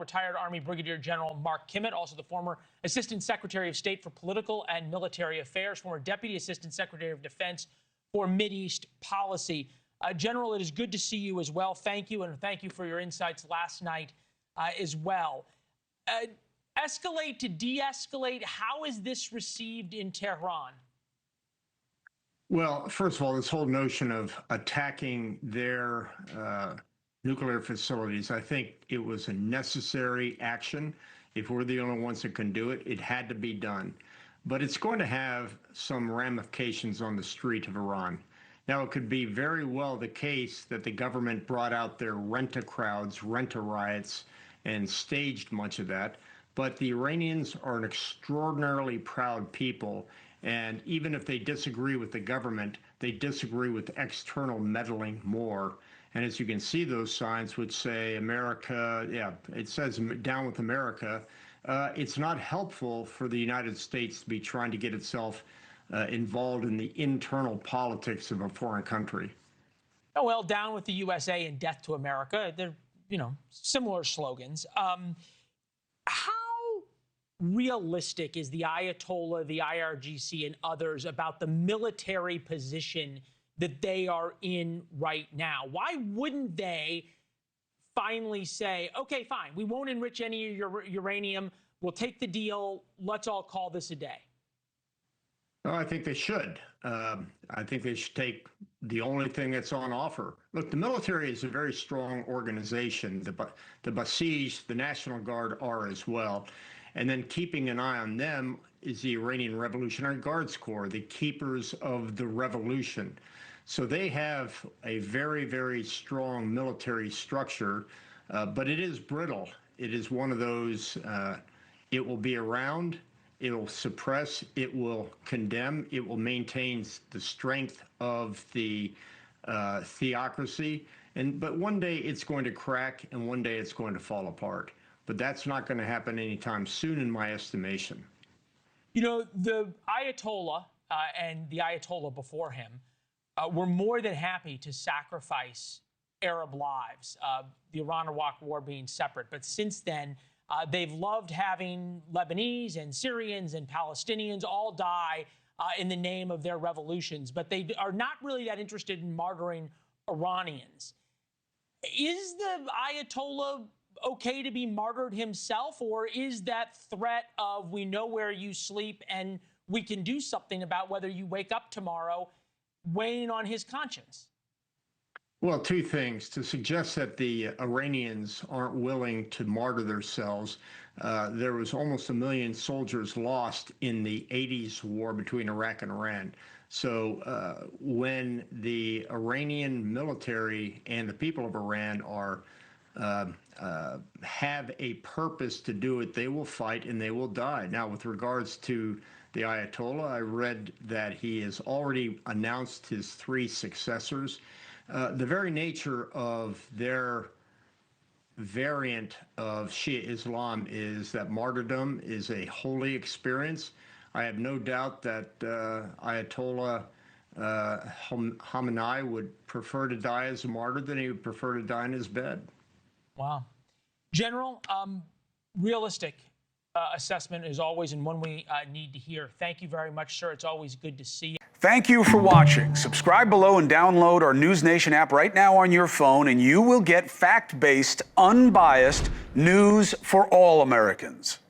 Retired Army Brigadier General Mark Kimmitt, also the former Assistant Secretary of State for Political and Military Affairs, former Deputy Assistant Secretary of Defense for Mideast Policy. General, it is good to see you as well. Thank you, and thank you for your insights last night as well. Escalate to de-escalate, how is this received in Tehran? Well, first of all, this whole notion of attacking their nuclear facilities, I think it was a necessary action. If we're the only ones that can do it, it had to be done. But it's going to have some ramifications on the street of Iran. Now, it could be very well the case that the government brought out their rent-a-crowds, rent-a-riots, and staged much of that. But the Iranians are an extraordinarily proud people. And even if they disagree with the government, they disagree with external meddling more. And as you can see, those signs would say America, it says down with America. It's not helpful for the United States to be trying to get itself involved in the internal politics of a foreign country. Oh, well, down with the USA and death to America. They're, similar slogans. How realistic is the Ayatollah, the IRGC, and others about the military position that they are in right now? Why wouldn't they finally say, okay, fine, we won't enrich any of your uranium, we'll take the deal, let's all call this a day? Oh, I think they should. I think they should take the only thing that's on offer. Look, the military is a very strong organization. The Basij, the National Guard, are as well. And then keeping an eye on them is the Iranian Revolutionary Guards Corps, the keepers of the revolution. So they have a very, very strong military structure, but it is brittle. It is one of those, it will be around, it will suppress, it will condemn, it will maintain the strength of the theocracy. But one day it's going to crack and one day it's going to fall apart. But that's not going to happen anytime soon, in my estimation. The Ayatollah and the Ayatollah before him were more than happy to sacrifice Arab lives, the Iran-Iraq war being separate. But since then, they've loved having Lebanese and Syrians and Palestinians all die in the name of their revolutions. But they are not really that interested in martyring Iranians. Is the Ayatollah okay to be martyred himself, or is that threat of we know where you sleep and we can do something about whether you wake up tomorrow weighing on his conscience? Well, two things. To suggest that the Iranians aren't willing to martyr themselves, there was almost 1 million soldiers lost in the 80s war between Iraq and Iran. So when the Iranian military and the people of Iran are have a purpose to do it, they will fight and they will die. Now, with regards to the Ayatollah, I read that he has already announced his 3 successors. The very nature of their variant of Shia Islam is that martyrdom is a holy experience. I have no doubt that Ayatollah Khamenei would prefer to die as a martyr than he would prefer to die in his bed. Wow. General, realistic assessment is always and one we need to hear. Thank you very much, sir. It's always good to see you. Thank you for watching. Subscribe below and download our NewsNation app right now on your phone, and you will get fact-based, unbiased news for all Americans.